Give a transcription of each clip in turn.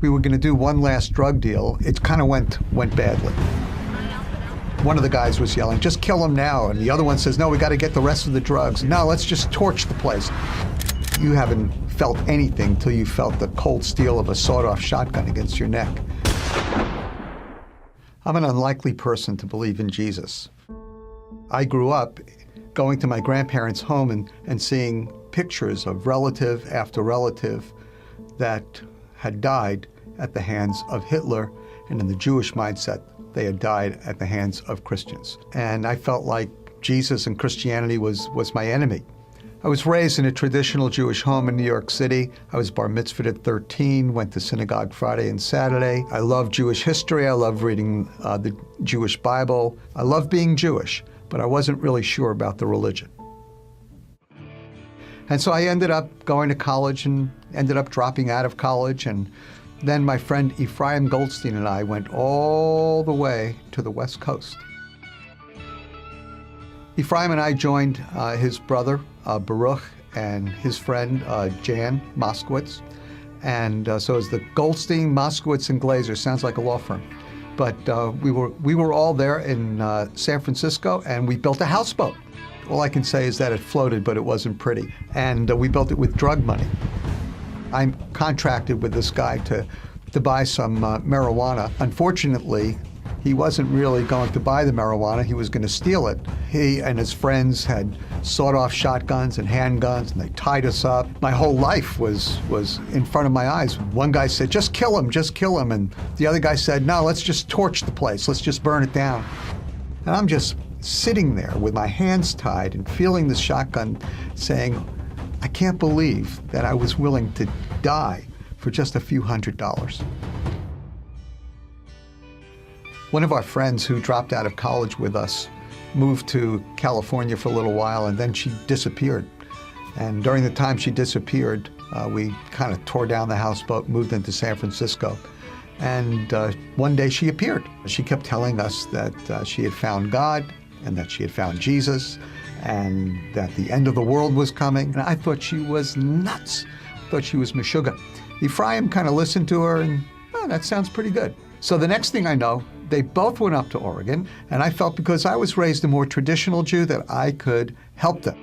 We were going to do one last drug deal. It kind of went badly. One of the guys was yelling, "Just kill him now." And the other one says, "No, we got to get the rest of the drugs. No, let's just torch the place." You haven't felt anything till you felt the cold steel of a sawed-off shotgun against your neck. I'm an unlikely person to believe in Jesus. I grew up going to my grandparents' home and seeing pictures of relative after relative that had died at the hands of Hitler, and in the Jewish mindset, they had died at the hands of Christians. And I felt like Jesus and Christianity was my enemy. I was raised in a traditional Jewish home in New York City. I was bar mitzvahed at 13, went to synagogue Friday and Saturday. I love Jewish history. I love reading the Jewish Bible. I love being Jewish, but I wasn't really sure about the religion. And so I ended up going to college and ended up dropping out of college. And then my friend Ephraim Goldstein and I went all the way to the West Coast. Ephraim and I joined his brother, Baruch, and his friend, Jan Moskowitz. And so it's the Goldstein, Moskowitz, and Glaizer. Sounds like a law firm. But we were all there in San Francisco, and we built a houseboat. All I can say is that it floated, but it wasn't pretty. And we built it with drug money. I'm contracted with this guy to buy some marijuana. Unfortunately, he wasn't really going to buy the marijuana. He was going to steal it. He and his friends had sawed-off shotguns and handguns, and they tied us up. My whole life was in front of my eyes. One guy said, "Just kill him, just kill him." And the other guy said, "No, let's just torch the place. Let's just burn it down." And I'm just sitting there with my hands tied and feeling the shotgun saying, I can't believe that I was willing to die for just a few $100s. One of our friends who dropped out of college with us moved to California for a little while, and then she disappeared. And during the time she disappeared, we kind of tore down the houseboat, moved into San Francisco. And one day she appeared. She kept telling us that she had found God and that she had found Jesus and that the end of the world was coming. And I thought she was nuts. I thought she was meshuggah. Ephraim kind of listened to her and, oh, that sounds pretty good. So the next thing I know, they both went up to Oregon, and I felt because I was raised a more traditional Jew that I could help them.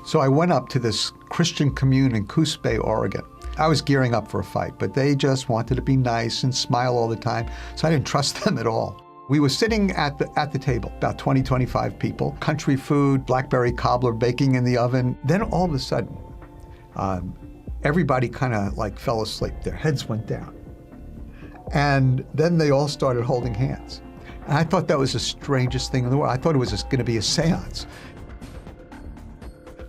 So I went up to this Christian commune in Coos Bay, Oregon. I was gearing up for a fight, but they just wanted to be nice and smile all the time, so I didn't trust them at all. We were sitting at the table, about 20, 25 people, country food, blackberry cobbler baking in the oven. Then all of a sudden, everybody kind of like fell asleep. Their heads went down. And then they all started holding hands. And I thought that was the strangest thing in the world. I thought it was just going to be a seance.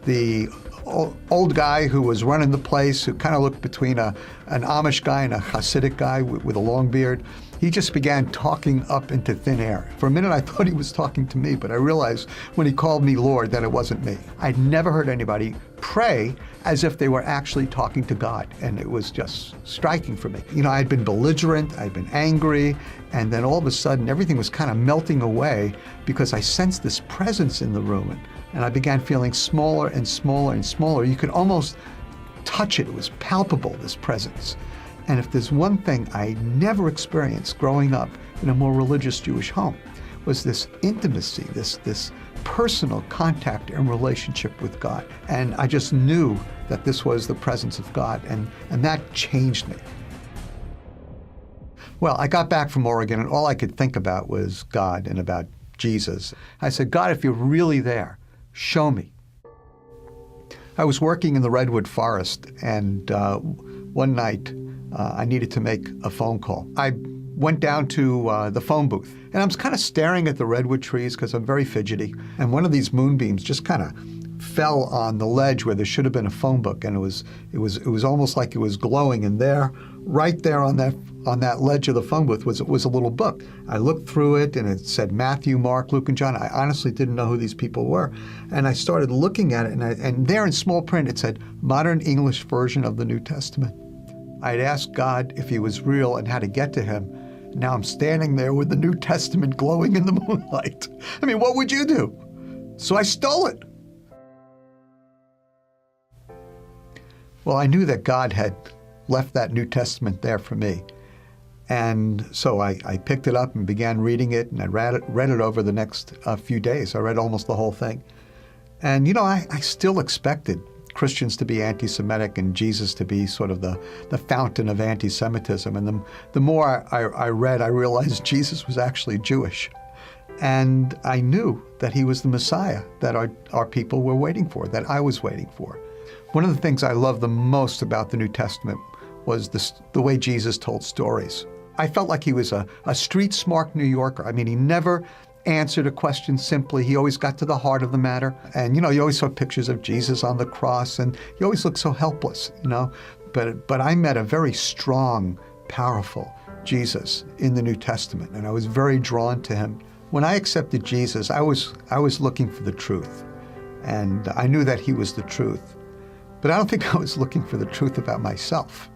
The old guy who was running the place, who kind of looked between an Amish guy and a Hasidic guy with a long beard, he just began talking up into thin air. For a minute, I thought he was talking to me, but I realized when he called me Lord that it wasn't me. I'd never heard anybody pray as if they were actually talking to God, and it was just striking for me. You know, I'd been belligerent, I'd been angry, and then all of a sudden, everything was kind of melting away because I sensed this presence in the room, and I began feeling smaller and smaller and smaller. You could almost touch it. It was palpable, this presence. And if there's one thing I never experienced growing up in a more religious Jewish home, was this intimacy, this personal contact and relationship with God. And I just knew that this was the presence of God, and that changed me. Well, I got back from Oregon, and all I could think about was God and about Jesus. I said, God, if you're really there, show me. I was working in the redwood forest, and one night I needed to make a phone call. I went down to the phone booth, and I was kind of staring at the redwood trees because I'm very fidgety, and one of these moonbeams just kind of fell on the ledge where there should have been a phone book, and it was almost like it was glowing, and there, right there on that ledge of the phone booth was a little book. I looked through it, and it said Matthew, Mark, Luke, and John. I honestly didn't know who these people were, and I started looking at it, and there in small print it said Modern English Version of the New Testament. I'd asked God if he was real and how to get to him. Now I'm standing there with the New Testament glowing in the moonlight. I mean, what would you do? So I stole it. Well, I knew that God had left that New Testament there for me. And so I picked it up and began reading it, and I read it over the next few days. I read almost the whole thing. And, I still expected Christians to be anti-Semitic and Jesus to be sort of the fountain of anti-Semitism. And the more I read, I realized Jesus was actually Jewish. And I knew that he was the Messiah that our people were waiting for, that I was waiting for. One of the things I love the most about the New Testament was the way Jesus told stories. I felt like he was a street-smart New Yorker. I mean, he never answered a question simply. He always got to the heart of the matter. And, you always saw pictures of Jesus on the cross, and he always looked so helpless, But I met a very strong, powerful Jesus in the New Testament, and I was very drawn to him. When I accepted Jesus, I was looking for the truth, and I knew that he was the truth. But I don't think I was looking for the truth about myself.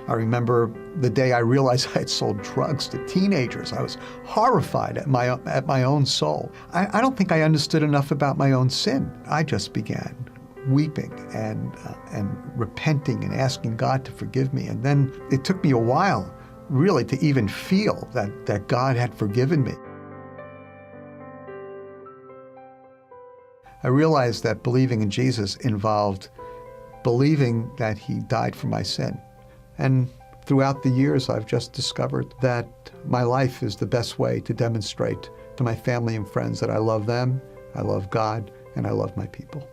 I remember the day I realized I had sold drugs to teenagers. I was horrified at my own soul. I don't think I understood enough about my own sin. I just began weeping and repenting and asking God to forgive me. And then it took me a while, really, to even feel that God had forgiven me. I realized that believing in Jesus involved believing that he died for my sin. And throughout the years, I've just discovered that my life is the best way to demonstrate to my family and friends that I love them, I love God, and I love my people.